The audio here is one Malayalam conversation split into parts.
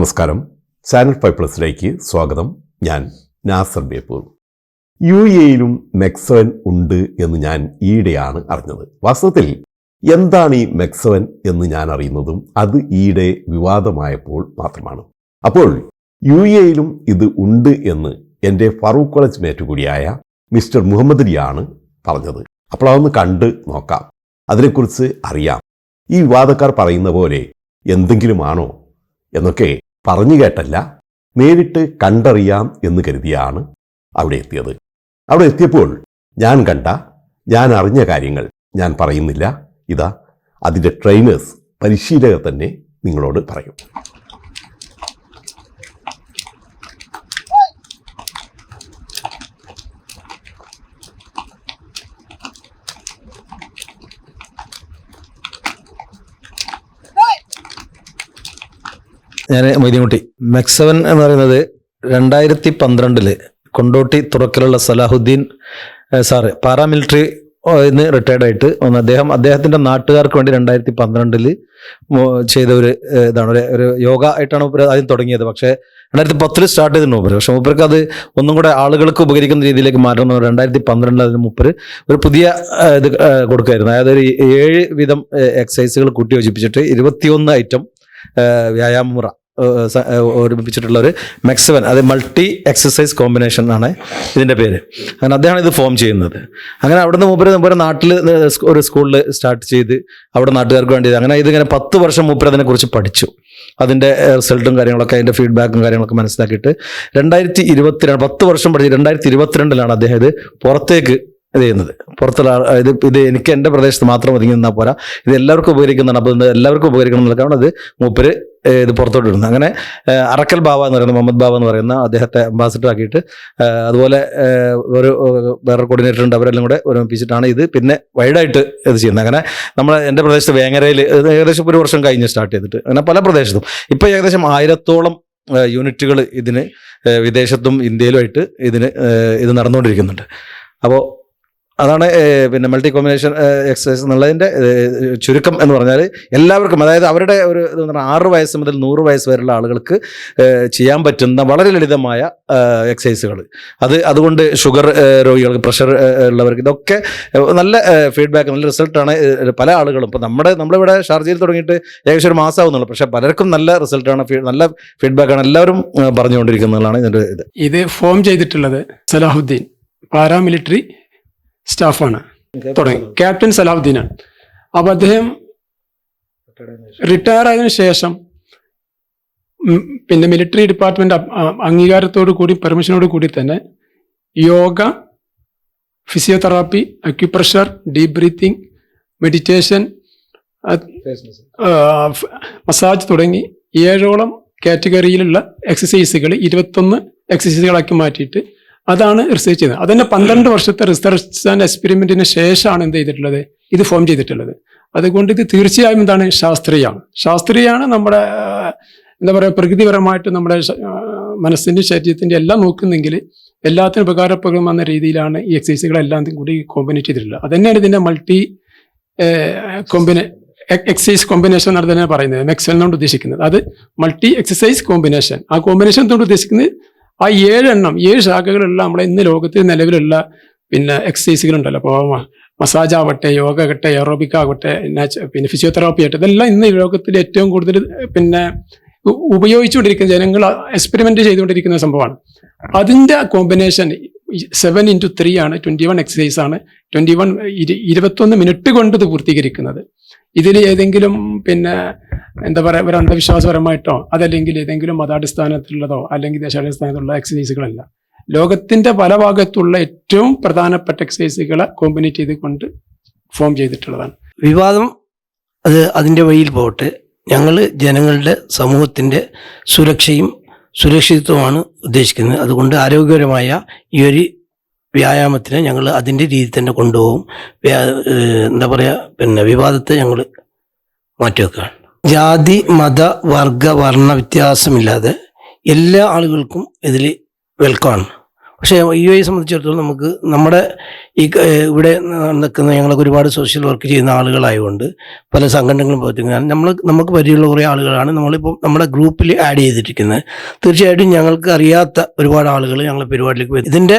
നമസ്കാരം. ചാനൽ 5+ലേക്ക് സ്വാഗതം. ഞാൻ നാസർ ബേപ്പൂർ. UAEയിലും മെക്സവൻ ഉണ്ട് എന്ന് ഞാൻ ഈയിടെയാണ് അറിഞ്ഞത്. വാസ്തവത്തിൽ എന്താണ് ഈ മെക്സവൻ എന്ന് ഞാൻ അറിയുന്നതും അത് ഈയിടെ വിവാദമായപ്പോൾ മാത്രമാണ്. അപ്പോൾ UAEയിലും ഇത് ഉണ്ട് എന്ന് എൻ്റെ ഫറൂഖ് കോളേജ് മേറ്റ് കൂടിയായ മിസ്റ്റർ മുഹമ്മദ് അലിയാണ് പറഞ്ഞത്. അപ്പോൾ അതൊന്ന് കണ്ട് നോക്കാം, അതിനെക്കുറിച്ച് അറിയാം. ഈ വിവാദക്കാർ പറയുന്ന പോലെ എന്തെങ്കിലുമാണോ എന്നൊക്കെ പറഞ്ഞു കേട്ടല്ല, നേരിട്ട് കണ്ടറിയാം എന്ന് കരുതിയാണ് അവിടെ എത്തിയത്. അവിടെ എത്തിയപ്പോൾ ഞാൻ അറിഞ്ഞ കാര്യങ്ങൾ ഞാൻ പറയുന്നില്ല. ഇതാ അതിൻ്റെ ട്രെയിനേഴ്സ്, പരിശീലകർ തന്നെ നിങ്ങളോട് പറയും. ഞാൻ മൊയ്തീൻകുട്ടി. മെക്സവൻ എന്ന് പറയുന്നത് 2012 കൊണ്ടോട്ടി തുറക്കലുള്ള സലാഹുദ്ദീൻ സാറ് പാരാമിലിറ്ററി ഇന്ന് റിട്ടയർഡ് ആയിട്ട് വന്ന് അദ്ദേഹത്തിൻ്റെ നാട്ടുകാർക്ക് വേണ്ടി 2012 ചെയ്ത ഒരു ഇതാണ്. ഒരു യോഗ ആയിട്ടാണ് ആദ്യം തുടങ്ങിയത്. പക്ഷേ 2010 സ്റ്റാർട്ട് ചെയ്തിട്ടുണ്ട് മൂപ്പര്. പക്ഷെ മൂപ്പർക്ക് അത് ഒന്നും കൂടെ ആളുകൾക്ക് ഉപകരിക്കുന്ന രീതിയിലേക്ക് മാറ്റണം. 2012 അതിന് മൂപ്പര് ഒരു പുതിയ ഇത് കൊടുക്കുമായിരുന്നു. അതായത് ഒരു 7 വിധം എക്സസൈസുകൾ കൂട്ടി യോജിപ്പിച്ചിട്ട് 21 ഐറ്റം വ്യായാമമുറ ഒരുമിപ്പിച്ചിട്ടുള്ള ഒരു മെക്സവൻ, അത് മൾട്ടി എക്സസൈസ് കോമ്പിനേഷൻ ആണ് ഇതിൻ്റെ പേര്. അങ്ങനെ അദ്ദേഹമാണ് ഇത് ഫോം ചെയ്യുന്നത്. അങ്ങനെ അവിടുന്ന് മൂപ്പര് നാട്ടിൽ ഒരു സ്കൂളിൽ സ്റ്റാർട്ട് ചെയ്ത് അവിടെ നാട്ടുകാർക്ക് വേണ്ടി അങ്ങനെ ഇതിങ്ങനെ 10 വർഷം മൂപ്പര് അതിനെക്കുറിച്ച് പഠിച്ചു. അതിൻ്റെ റിസൾട്ടും കാര്യങ്ങളൊക്കെ, അതിൻ്റെ ഫീഡ്ബാക്കും കാര്യങ്ങളൊക്കെ മനസ്സിലാക്കിയിട്ട് 2022 10 വർഷം പഠിച്ച് 2022 അദ്ദേഹം ഇത് പുറത്തേക്ക് ചെയ്യുന്നത്. പുറത്തുള്ള ഇത് എനിക്ക് എൻ്റെ പ്രദേശത്ത് മാത്രം ഒതുങ്ങി നിന്നാൽ പോരാ, ഇത് എല്ലാവർക്കും ഉപകരിക്കുന്നതാണ്. അപ്പോൾ എല്ലാവർക്കും ഉപകരിക്കണം എന്നുള്ളതാണ് ഇത് മൂപ്പര് ഇത് പുറത്തോട്ട് ഇടുന്നത്. അങ്ങനെ അറക്കൽ ബാവ എന്ന് പറയുന്ന മുഹമ്മദ് ബാവ എന്ന് പറയുന്ന അദ്ദേഹത്തെ അംബാസിഡർ ആക്കിയിട്ട്, അതുപോലെ വേറെ കോർഡിനേറ്റർ ഉണ്ട്, അവരെല്ലാം കൂടെ ഒരുമിപ്പിച്ചിട്ടാണ് ഇത് പിന്നെ വൈഡായിട്ട് ഇത് ചെയ്യുന്നത്. അങ്ങനെ എൻ്റെ പ്രദേശത്ത് വേങ്ങരയിൽ ഏകദേശം 1 വർഷം കഴിഞ്ഞ് സ്റ്റാർട്ട് ചെയ്തിട്ട് അങ്ങനെ പല പ്രദേശത്തും ഇപ്പോൾ ഏകദേശം 1000-ഓളം യൂണിറ്റുകൾ ഇതിന് വിദേശത്തും ഇന്ത്യയിലുമായിട്ട് ഇത് നടന്നുകൊണ്ടിരിക്കുന്നുണ്ട്. അപ്പോൾ അതാണ് പിന്നെ മൾട്ടി കോമ്പിനേഷൻ എക്സസൈസ് എന്നുള്ളതിൻ്റെ ചുരുക്കം എന്ന് പറഞ്ഞാൽ എല്ലാവർക്കും, അതായത് അവരുടെ ഒരു 6 വയസ്സ് മുതൽ 100 വയസ്സ് വരെയുള്ള ആളുകൾക്ക് ചെയ്യാൻ പറ്റുന്ന വളരെ ലളിതമായ എക്സസൈസുകൾ. അതുകൊണ്ട് ഷുഗർ രോഗികൾക്ക്, പ്രഷർ ഉള്ളവർക്ക് ഇതൊക്കെ നല്ല ഫീഡ്ബാക്ക്, നല്ല റിസൾട്ടാണ് പല ആളുകളും. ഇപ്പോൾ നമ്മളിവിടെ ഷാർജയിൽ തുടങ്ങിയിട്ട് ഏകദേശം 1 മാസമാവുന്നുള്ളൂ. പക്ഷേ പലർക്കും നല്ല റിസൾട്ടാണ്, നല്ല ഫീഡ്ബാക്കാണ് എല്ലാവരും പറഞ്ഞുകൊണ്ടിരിക്കുന്നതാണ് ഇതിൻ്റെ ഇത് ഫോം ചെയ്തിട്ടുള്ളത് സലാഹുദ്ദീൻ പാരാമിലിറ്ററി സ്റ്റാഫാണ്. ക്യാപ്റ്റൻ സലാഹുദ്ദീനാണ്. അപ്പോൾ അദ്ദേഹം റിട്ടയർ ആയതിനു ശേഷം പിന്നെ മിലിറ്ററി ഡിപ്പാർട്ട്മെന്റ് അംഗീകാരത്തോടു കൂടി, പെർമിഷനോട് കൂടി തന്നെ yoga, physiotherapy, acupressure, deep breathing, meditation, massage തുടങ്ങി 7ഓളം കാറ്റഗറിയിലുള്ള എക്സസൈസുകൾ 21 എക്സസൈസുകളാക്കി മാറ്റിയിട്ട് അതാണ് റിസർച്ച് ചെയ്തത്. അതന്നെ 12 വർഷത്തെ റിസർച്ച് ആൻഡ് എക്സ്പെരിമെന്റിന് ശേഷമാണ് എന്ത് ചെയ്തിട്ടുള്ളത്, ഇത് ഫോം ചെയ്തിട്ടുള്ളത്. അതുകൊണ്ട് ഇത് തീർച്ചയായും എന്താണ്, ശാസ്ത്രീയമാണ്. നമ്മുടെ എന്താ പറയുക, പ്രകൃതിപരമായിട്ട് നമ്മുടെ മനസ്സിന്റെ ശരീരത്തിന്റെ എല്ലാം നോക്കുന്നെങ്കിൽ എല്ലാത്തിനും ഉപകാരപ്രദമെന്ന രീതിയിലാണ് ഈ എക്സസൈസുകളെല്ലാം കൂടി കോമ്പിനേറ്റ് ചെയ്തിട്ടുള്ളത്. അതന്നെയാണ് ഇതിന്റെ മൾട്ടി എക്സസൈസ് കോമ്പിനേഷൻ എന്നാണ് തന്നെ പറയുന്നത്, മെക്സവൻ കൊണ്ട് ഉദ്ദേശിക്കുന്നത്. അത് മൾട്ടി എക്സസൈസ് കോമ്പിനേഷൻ. ആ കോമ്പിനേഷൻ കൊണ്ട് ഉദ്ദേശിക്കുന്നത് ആ 7 ശാഖകളുള്ള നമ്മുടെ ഇന്ന് ലോകത്തിൽ നിലവിലുള്ള പിന്നെ എക്സസൈസുകൾ ഉണ്ടല്ലോ. അപ്പോൾ മസാജ് ആവട്ടെ, യോഗ ആകട്ടെ, എയറോബിക് ആകട്ടെ, പിന്നെ ഫിസിയോതെറാപ്പി ആകട്ടെ, ഇതെല്ലാം ഇന്ന് ലോകത്തിൽ ഏറ്റവും കൂടുതൽ പിന്നെ ഉപയോഗിച്ചുകൊണ്ടിരിക്കുന്ന, ജനങ്ങൾ എക്സ്പെരിമെന്റ് ചെയ്തുകൊണ്ടിരിക്കുന്ന സംഭവമാണ്. അതിൻ്റെ കോമ്പിനേഷൻ 7x3 ആണ്. 21 എക്സസൈസ് ആണ്. 21 മിനിറ്റ് കൊണ്ട് ഇത് പൂർത്തീകരിക്കുന്നത്. ഇതിൽ ഏതെങ്കിലും പിന്നെ എന്താ പറയുക, ഒരു അന്ധവിശ്വാസപരമായിട്ടോ അതല്ലെങ്കിൽ ഏതെങ്കിലും മതാടിസ്ഥാനത്തിലുള്ളതോ അല്ലെങ്കിൽ ദേശാടിസ്ഥാനത്തിലുള്ള എക്സസൈസുകളല്ല. ലോകത്തിന്റെ പല ഭാഗത്തുള്ള ഏറ്റവും പ്രധാനപ്പെട്ട എക്സസൈസുകളെ കോമ്പിനേറ്റ് ചെയ്തുകൊണ്ട് ഫോം ചെയ്തിട്ടുള്ളതാണ്. വിവാദം അത് അതിൻ്റെ വഴിയിൽ പോകട്ടെ. ഞങ്ങൾ ജനങ്ങളുടെ സമൂഹത്തിൻ്റെ സുരക്ഷിതത്വമാണ് ഉദ്ദേശിക്കുന്നത്. അതുകൊണ്ട് ആരോഗ്യപരമായ ഈ ഒരു വ്യായാമത്തിന് ഞങ്ങൾ അതിൻ്റെ രീതിയിൽ തന്നെ കൊണ്ടുപോകും. എന്താ പറയുക, പിന്നെ വിവാദത്തെ ഞങ്ങൾ മാറ്റിവെക്കുകയാണ്. ജാതി, മത, വർഗ, വർണ്ണ വ്യത്യാസമില്ലാതെ എല്ലാ ആളുകൾക്കും ഇതിൽ വെൽക്കമാണ്. പക്ഷേ UAE സംബന്ധിച്ചിടത്തോളം നമുക്ക് നമ്മുടെ ഇവിടെ നിൽക്കുന്ന ഞങ്ങളൊക്കെ ഒരുപാട് സോഷ്യൽ വർക്ക് ചെയ്യുന്ന ആളുകളായതുകൊണ്ട് പല സംഘടനകളും പ്രവർത്തിക്കുന്നത് നമുക്ക് പരിചയമുള്ള കുറേ ആളുകളാണ് നമ്മളിപ്പോൾ നമ്മുടെ ഗ്രൂപ്പിൽ ആഡ് ചെയ്തിരിക്കുന്നത്. തീർച്ചയായിട്ടും ഞങ്ങൾക്ക് അറിയാത്ത ഒരുപാട് ആളുകൾ ഞങ്ങളെ പരിപാടിയിലേക്ക് വരും. ഇതിൻ്റെ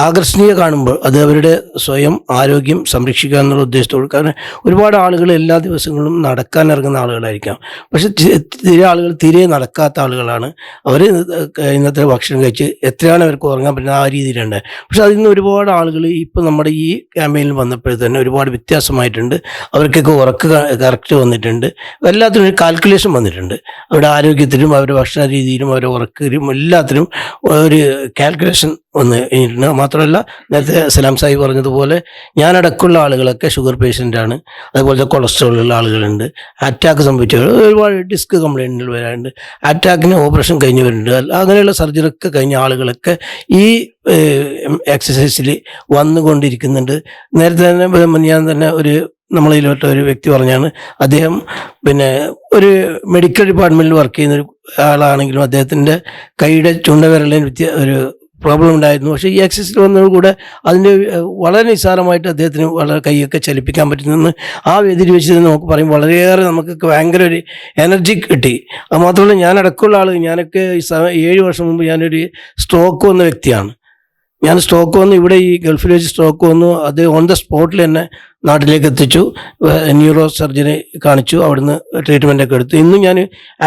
ആകർഷണീയ കാണുമ്പോൾ അത് അവരുടെ സ്വയം ആരോഗ്യം സംരക്ഷിക്കുക എന്നുള്ള ഉദ്ദേശത്തോട്, കാരണം ഒരുപാട് ആളുകൾ എല്ലാ ദിവസങ്ങളും നടക്കാൻ ഇറങ്ങുന്ന ആളുകളായിരിക്കാം, പക്ഷെ തീരെ ആളുകൾ തീരെ നടക്കാത്ത ആളുകളാണ്. അവർ ഇന്നത്തെ ഭക്ഷണം കഴിച്ച് എത്രയാണ് അവർക്ക് ഉറങ്ങാൻ പറ്റുന്നത് ആ രീതിയിലുണ്ട്. പക്ഷെ അതിൽ നിന്ന് ഒരുപാട് ആളുകൾ ഇപ്പം നമ്മുടെ ഈ ക്യാമ്പയിനിൽ വന്നപ്പോൾ തന്നെ ഒരുപാട് വ്യത്യാസമായിട്ടുണ്ട്. അവർക്കൊക്കെ ഉറക്ക് കറക്റ്റ് വന്നിട്ടുണ്ട്, എല്ലാത്തിനും ഒരു കാൽക്കുലേഷൻ വന്നിട്ടുണ്ട്. അവരുടെ ആരോഗ്യത്തിലും അവരുടെ ഭക്ഷണ രീതിയിലും അവരുടെ ഉറക്കിലും എല്ലാത്തിനും ഒരു കാൽക്കുലേഷൻ വന്ന് കഴിഞ്ഞിട്ടുണ്ട്. മാത്രമല്ല നേരത്തെ സലാം സാഹിബ് പറഞ്ഞതുപോലെ ഞാനടക്കമുള്ള ആളുകളൊക്കെ ഷുഗർ പേഷ്യൻ്റാണ്, അതുപോലെ കൊളസ്ട്രോളുള്ള ആളുകളുണ്ട്, അറ്റാക്ക് സംഭവിച്ചവർ, ഒരുപാട് ഡിസ്ക് കംപ്ലൈൻറ്റുകൾ വരാറുണ്ട്, അറ്റാക്കിന് ഓപ്പറേഷൻ കഴിഞ്ഞവരുണ്ട്, അങ്ങനെയുള്ള സർജറി ഒക്കെ കഴിഞ്ഞ ആളുകളൊക്കെ ഈ എക്സസൈസിൽ വന്നുകൊണ്ടിരിക്കുന്നുണ്ട്. നേരത്തെ തന്നെ ഞാൻ തന്നെ നമ്മളതിലോട്ട് ഒരു വ്യക്തി പറഞ്ഞാണ്, അദ്ദേഹം ഒരു മെഡിക്കൽ ഡിപ്പാർട്ട്മെൻറ്റിൽ വർക്ക് ചെയ്യുന്ന ഒരു ആളാണെങ്കിലും അദ്ദേഹത്തിൻ്റെ കൈയുടെ ചുണ്ടവിരലിന് ഒരു പ്രോബ്ലം ഉണ്ടായിരുന്നു. പക്ഷേ ഈ എക്സസൈസിൽ വന്നതോടുകൂടെ അതിൻ്റെ വളരെ നിസ്സാരമായിട്ട് അദ്ദേഹത്തിന് വളരെ കൈയൊക്കെ ചലിപ്പിക്കാൻ പറ്റുന്നെന്ന് ആ വേദിയിൽ വെച്ച് തന്നെ നമുക്ക് പറയും. വളരെയേറെ നമുക്കൊക്കെ ഭയങ്കര ഒരു എനർജി കിട്ടി. അത് മാത്രമല്ല ഞാനടക്കമുള്ള ആൾ, ഞാനൊക്കെ 7 വർഷം മുമ്പ് ഞാനൊരു സ്ട്രോക്ക് വന്ന വ്യക്തിയാണ്. ഞാൻ സ്ട്രോക്ക് വന്നു, ഇവിടെ ഈ ഗൾഫിൽ വെച്ച് സ്ട്രോക്ക് വന്നു, അത് ഓൺ ദ സ്പോട്ടിൽ തന്നെ നാട്ടിലേക്ക് എത്തിച്ചു, ന്യൂറോ സർജനെ കാണിച്ചു, അവിടുന്ന് ട്രീറ്റ്മെൻറ്റൊക്കെ എടുത്തു. ഇന്നും ഞാൻ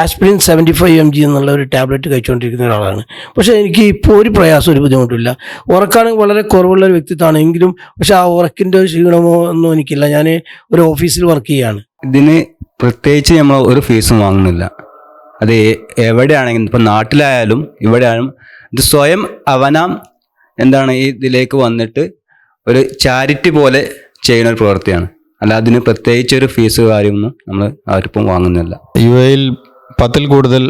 ആസ്പിരിൻ 75 mg എന്നുള്ള ഒരു ടാബ്ലറ്റ് കഴിച്ചുകൊണ്ടിരിക്കുന്ന ഒരാളാണ്. പക്ഷേ എനിക്ക് ഇപ്പോൾ ഒരു പ്രയാസം, ഒരു ബുദ്ധിമുട്ടില്ല. ഉറക്കാണെങ്കിൽ വളരെ കുറവുള്ള ഒരു വ്യക്തിത്വമാണ് എങ്കിലും പക്ഷേ ആ ഉറക്കിൻ്റെ ക്ഷീണമോ ഒന്നും എനിക്കില്ല. ഞാൻ ഒരു ഓഫീസിൽ വർക്ക് ചെയ്യുകയാണ്. ഇതിന് പ്രത്യേകിച്ച് നമ്മൾ ഒരു ഫീസും വാങ്ങുന്നില്ല. അത് എവിടെയാണെങ്കിലും, ഇപ്പം നാട്ടിലായാലും ഇവിടെയായാലും ഇത് സ്വയം അവനാം ഈ ഇതിലേക്ക് വന്നിട്ട് ഒരു ചാരിറ്റി പോലെ ചെയ്യുന്ന ഒരു പ്രവൃത്തിയാണ്. അല്ല അതിന് പ്രത്യേകിച്ച് ഒരു ഫീസ് കാര്യമൊന്നും നമ്മൾ ആർക്കും വാങ്ങുന്നില്ല. UAE-ൽ 10-ൽ കൂടുതൽ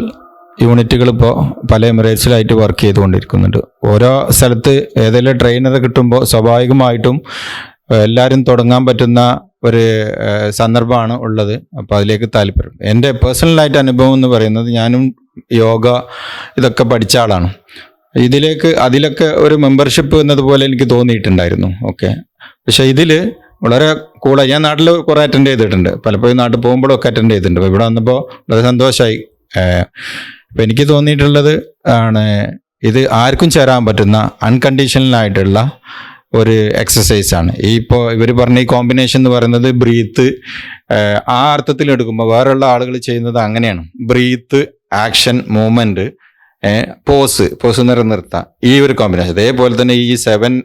യൂണിറ്റുകൾ ഇപ്പോൾ പല എമിറേറ്റ്സിലായിട്ട് വർക്ക് ചെയ്തുകൊണ്ടിരിക്കുന്നുണ്ട്. ഓരോ സ്ഥലത്ത് ഏതെങ്കിലും ട്രെയിനറെ കിട്ടുമ്പോൾ സ്വാഭാവികമായിട്ടും എല്ലാവരും തുടങ്ങാൻ പറ്റുന്ന ഒരു സന്ദർഭമാണ് ഉള്ളത്. അപ്പോൾ അതിലേക്ക് താല്പര്യം. എൻ്റെ പേഴ്സണലായിട്ട് അനുഭവം എന്ന് പറയുന്നത്, ഞാനും യോഗ ഇതൊക്കെ പഠിച്ച ആളാണ്. അതിലൊക്കെ ഒരു മെമ്പർഷിപ്പ് എന്നതുപോലെ എനിക്ക് തോന്നിയിട്ടുണ്ടായിരുന്നു. ഓക്കെ, പക്ഷെ ഇതിൽ വളരെ കൂളായി. ഞാൻ നാട്ടിൽ കുറേ അറ്റൻഡ് ചെയ്തിട്ടുണ്ട്, പലപ്പോഴും നാട്ടിൽ പോകുമ്പോഴൊക്കെ അറ്റൻഡ് ചെയ്തിട്ടുണ്ട്. അപ്പോൾ ഇവിടെ വന്നപ്പോൾ വളരെ സന്തോഷമായി. അപ്പം എനിക്ക് തോന്നിയിട്ടുള്ളത് ഇത് ആർക്കും ചേരാൻ പറ്റുന്ന അൺകണ്ടീഷണലായിട്ടുള്ള ഒരു എക്സസൈസാണ്. ഇപ്പോൾ ഇവർ പറഞ്ഞ ഈ കോമ്പിനേഷൻ എന്ന് പറയുന്നത് ബ്രീത്ത്, ആ അർത്ഥത്തിൽ എടുക്കുമ്പോൾ വേറെയുള്ള ആളുകൾ ചെയ്യുന്നത് അങ്ങനെയാണ്. ബ്രീത്ത്, ആക്ഷൻ, മൂവ്മെൻറ്റ്, പോസ് നിർത്താം, ഈ ഒരു കോമ്പിനേഷൻ. അതേപോലെ തന്നെ ഈ 7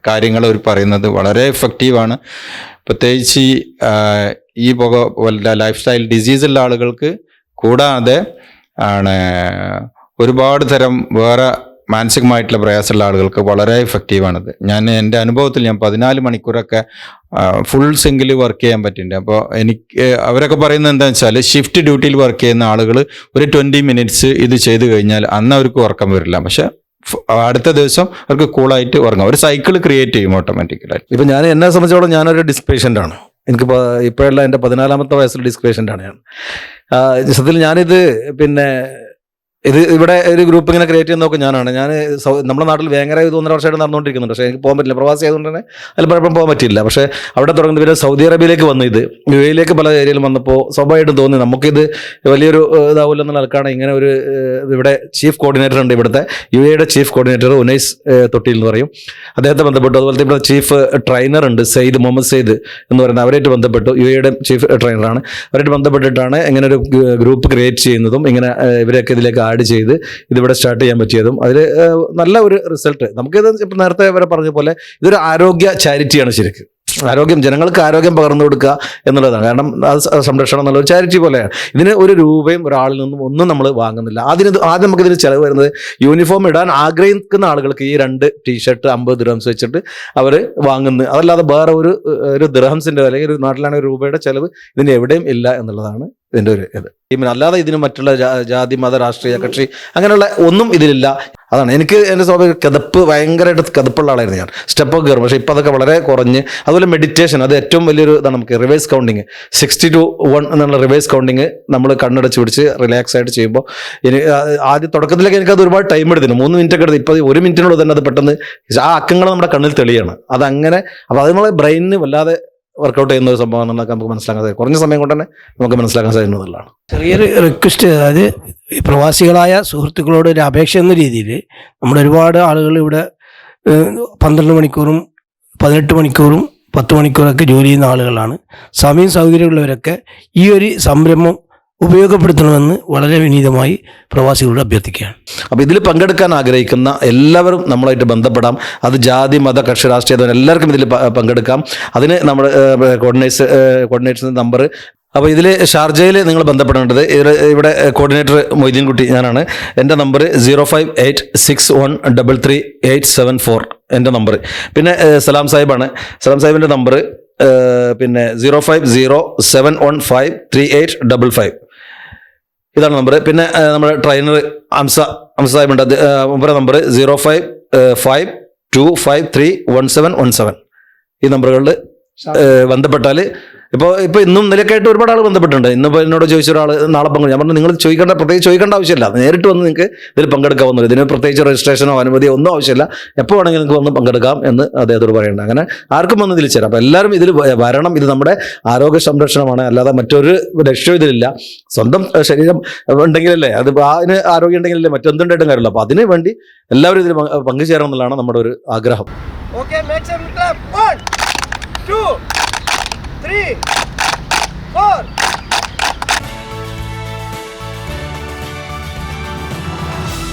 കാര്യങ്ങൾ അവർ പറയുന്നത് വളരെ എഫക്റ്റീവാണ്. പ്രത്യേകിച്ച് ഈ ലൈഫ് സ്റ്റൈൽ ഡിസീസുള്ള ആളുകൾക്ക്, കൂടാതെ ഒരുപാട് തരം വേറെ മാനസികമായിട്ടുള്ള പ്രയാസമുള്ള ആളുകൾക്ക് വളരെ എഫക്റ്റീവാണിത്. എൻ്റെ അനുഭവത്തിൽ ഞാൻ 14 മണിക്കൂറൊക്കെ ഫുൾ സിംഗിൾ വർക്ക് ചെയ്യാൻ പറ്റിയിട്ടുണ്ട്. അപ്പോൾ അവരൊക്കെ പറയുന്നത് എന്താണെന്ന് വെച്ചാൽ, ഷിഫ്റ്റ് ഡ്യൂട്ടിയിൽ വർക്ക് ചെയ്യുന്ന ആളുകൾ ഒരു 20 മിനിറ്റ്സ് ഇത് ചെയ്ത് കഴിഞ്ഞാൽ അന്ന് അവർക്ക് ഉറക്കം വരില്ല, പക്ഷെ അടുത്ത ദിവസം അവർക്ക് കൂളായിട്ട് ഉറങ്ങാം. ഒരു സൈക്കിൾ ക്രിയേറ്റ് ചെയ്യും ഓട്ടോമാറ്റിക്കലായിട്ട്. ഇപ്പം എന്നെ സംബന്ധിച്ചോളം ഞാനൊരു ഡിസ്ക് പേഷ്യൻ്റാണ്. എനിക്കിപ്പോൾ ഇപ്പോഴല്ല, എൻ്റെ 14ാമത്തെ വയസ്സിൽ ഡിസ്ക് പേഷ്യൻ്റാണ് ഞാൻ. സത്യത്തിൽ ഞാനിത് ഇവിടെ ഒരു ഗ്രൂപ്പ് ഇങ്ങനെ ക്രിയേറ്റ് ചെയ്യുന്ന നോക്കും ഞാനാണ്. നമ്മുടെ നാട്ടിൽ വേങ്ങര 1.5 വർഷമായിട്ട് നടന്നുകൊണ്ടിരിക്കുന്നുണ്ട്. പക്ഷേ എനിക്ക് പോകാൻ പറ്റില്ല, പ്രവാസി ആയതുകൊണ്ട് തന്നെ അതിൽ പലപ്പോഴും പോകാൻ പറ്റില്ല. പക്ഷേ അവിടെ തുടങ്ങുന്ന പിന്നെ സൗദി അറേബ്യയിലേക്ക് വന്നു, ഇത് UAE-ലേക്ക് പല ഏരിയയിലും വന്നപ്പോൾ സ്വാഭാവികമായിട്ടും തോന്നി നമുക്കിത് വലിയൊരു ഇതാവില്ല എന്നുള്ള ആൾക്കാണ്. ഇങ്ങനെ ഒരു ഇവിടെ ചീഫ് കോർഡിനേറ്റർ ഉണ്ട്, ഇവിടുത്തെ UAE-യുടെ ചീഫ് കോർഡിനേറ്റർ ഉനൈസ് തൊട്ടിൽ എന്ന് പറയും, അദ്ദേഹത്തെ ബന്ധപ്പെട്ടു. അതുപോലെ ഇവിടെ ചീഫ് ട്രെയിനർ ഉണ്ട്, മുഹമ്മദ് സെയ്ദ് എന്ന് പറയുന്നത്, അവരായിട്ട് ബന്ധപ്പെട്ടു. UAE-യുടെ ചീഫ് ട്രെയിനറാണ്. അവരായിട്ട് ബന്ധപ്പെട്ടിട്ടാണ് ഇങ്ങനെ ഒരു ഗ്രൂപ്പ് ക്രിയേറ്റ് ചെയ്യുന്നതും ഇങ്ങനെ ഇവരൊക്കെ ഇതിലേക്ക് ആഡ് ചെയ്ത് ഇതിവിടെ സ്റ്റാർട്ട് ചെയ്യാൻ പറ്റിയതും. അതിൽ നല്ല ഒരു റിസൾട്ട് നമുക്കിത് ഇപ്പം നേരത്തെ വരെ പറഞ്ഞ പോലെ ഇതൊരു ആരോഗ്യ ചാരിറ്റിയാണ്. ശരിക്കും ജനങ്ങൾക്ക് ആരോഗ്യം പകർന്നു കൊടുക്കുക എന്നുള്ളതാണ്. കാരണം അത് സംരക്ഷണം എന്നുള്ള ഒരു ചാരിറ്റി പോലെയാണ്. ഇതിന് ഒരു രൂപയും ഒരാളിൽ നിന്നും ഒന്നും നമ്മൾ വാങ്ങുന്നില്ല. ആദ്യം നമുക്കിതിന് ചിലവ് വരുന്നത്, യൂണിഫോം ഇടാൻ ആഗ്രഹിക്കുന്ന ആളുകൾക്ക് ഈ 2 ടീഷർട്ട് 50 ദിർഹംസ് വെച്ചിട്ട് അവർ വാങ്ങുന്നു. അതല്ലാതെ വേറെ ഒരു ദിർഹംസിൻ്റെ അല്ലെങ്കിൽ ഒരു നാട്ടിലാണെങ്കിൽ ഒരു രൂപയുടെ ചിലവ് ഇതിന് എവിടെയും ഇല്ല എന്നുള്ളതാണ് ഇതിൻ്റെ ഒരു ഇത്. അല്ലാതെ ഇതിന് മറ്റുള്ള ജാതി മത രാഷ്ട്രീയ കക്ഷി അങ്ങനെയുള്ള ഒന്നും ഇതിലില്ല. അതാണ് എനിക്ക് എൻ്റെ സ്വാഭാവിക കിതപ്പ്, ഭയങ്കരമായിട്ട് കിതപ്പുള്ള ആളായിരുന്നു ഞാൻ, സ്റ്റെപ്പൊക്കെ കയറും. പക്ഷേ ഇപ്പോൾ അതൊക്കെ വളരെ കുറഞ്ഞ്. അതുപോലെ മെഡിറ്റേഷൻ, അത് ഏറ്റവും വലിയൊരു ഇതാണ് നമുക്ക്. റിവേഴ്സ് കൗണ്ടിങ് 60 to 1 എന്നുള്ള റിവേഴ്സ് കൗണ്ടിങ് നമ്മൾ കണ്ണടച്ച് പിടിച്ച് റിലാക്സ് ആയിട്ട് ചെയ്യുമ്പോൾ ആദ്യം തുടക്കത്തിലൊക്കെ എനിക്കത് ഒരുപാട് ടൈം എടുത്തിരുന്നു, 3 മിനിറ്റ് ഒക്കെ എടുത്ത്. ഇപ്പോൾ 1 മിനിറ്റിനുള്ളിൽ തന്നെ അത് പെട്ടെന്ന് ആ അക്കങ്ങൾ നമ്മുടെ കണ്ണിൽ തെളിയാണ്. അതങ്ങനെ അപ്പോൾ അത് നമ്മളെ ബ്രെയിനിന് വല്ലാതെ വർക്കൗട്ട് ചെയ്യുന്ന ഒരു സംഭവമാണ് എന്നൊക്കെ നമുക്ക് മനസ്സിലാക്കാൻ സാധിക്കും. കുറഞ്ഞ സമയം കൊണ്ട് തന്നെ നമുക്ക് മനസ്സിലാക്കാൻ സാധിക്കുന്നതാണ്. ചെറിയൊരു റിക്വസ്റ്റ്, അതായത് ഈ പ്രവാസികളായ സുഹൃത്തുക്കളോട് ഒരു അപേക്ഷ എന്ന രീതിയിൽ നമ്മുടെ ഒരുപാട് ആളുകൾ ഇവിടെ 12 മണിക്കൂറും 18 മണിക്കൂറും 10 മണിക്കൂറൊക്കെ ജോലി ചെയ്യുന്ന ആളുകളാണ്. സമയം സൗകര്യമുള്ളവരൊക്കെ ഈ ഒരു സംരംഭം ഉപയോഗപ്പെടുത്തണമെന്ന് വളരെ വിനീതമായി പ്രവാസികളോട് അഭ്യർത്ഥിക്കുകയാണ്. അപ്പോൾ ഇതിൽ പങ്കെടുക്കാൻ ആഗ്രഹിക്കുന്ന എല്ലാവരും നമ്മളായിട്ട് ബന്ധപ്പെടാം. അത് ജാതി മത കക്ഷി രാഷ്ട്രീയം എല്ലാവർക്കും ഇതിൽ പങ്കെടുക്കാം. അതിന് നമ്മൾ കോർഡിനേറ്റേഴ്സിൻ്റെ നമ്പർ. അപ്പോൾ ഇതിൽ ഷാർജയിൽ നിങ്ങൾ ബന്ധപ്പെടേണ്ടത്, ഇവിടെ കോർഡിനേറ്റർ മൊയ്തീൻകുട്ടി ഞാനാണ്. എൻ്റെ നമ്പർ 0586133874 എൻ്റെ നമ്പർ. പിന്നെ സലാം സാഹിബാണ്, സലാം സാഹിബിൻ്റെ നമ്പർ പിന്നെ 0507153855. ഇതാണ് നമ്പർ. പിന്നെ നമ്മുടെ ട്രെയിനർ അംസ സാഹിബുണ്ട്, മുമ്പേ നമ്പർ 0552531717. ഈ നമ്പറുകളിൽ ബന്ധപ്പെട്ടാൽ ഇപ്പോൾ ഇന്നും ഇന്നലെയൊക്കെ ആയിട്ട് ഒരുപാട് ആൾ ബന്ധപ്പെട്ടിട്ടുണ്ട്. ഇന്നിപ്പോൾ എന്നോട് ചോദിച്ച ഒരാൾ നാളെ പങ്കെടുക്കും. ഞാൻ പറഞ്ഞു നിങ്ങൾ പ്രത്യേകിച്ച് ചോദിക്കേണ്ട ആവശ്യമില്ല, നേരിട്ട് വന്ന് നിങ്ങൾക്ക് ഇതിൽ പങ്കെടുക്കാവുന്നത്. ഇതിന് പ്രത്യേകിച്ച് രജിസ്ട്രേഷനോ അനുമതിയോ ഒന്നും ആവശ്യമില്ല, എപ്പോൾ വേണമെങ്കിലും നിങ്ങൾക്ക് വന്ന് പങ്കെടുക്കാം എന്ന് അദ്ദേഹത്തോട് പറയേണ്ടത്. അങ്ങനെ ആർക്കും വന്ന് ഇതിൽ ചേരാം. അപ്പോൾ എല്ലാവരും ഇതിൽ വരണം. ഇത് നമ്മുടെ ആരോഗ്യ സംരക്ഷണമാണ്, അല്ലാതെ മറ്റൊരു ലക്ഷ്യം ഇതിലില്ല. സ്വന്തം ശരീരം ഉണ്ടെങ്കിലല്ലേ, അത് അതിന് ആരോഗ്യം ഉണ്ടെങ്കിലല്ലേ മറ്റെന്തുണ്ടായിട്ടും കാര്യമില്ല. അപ്പോൾ അതിന് വേണ്ടി എല്ലാവരും ഇതിൽ പങ്കുചേരണം എന്നുള്ളതാണ് നമ്മുടെ ഒരു ആഗ്രഹം. ഓക്കെ,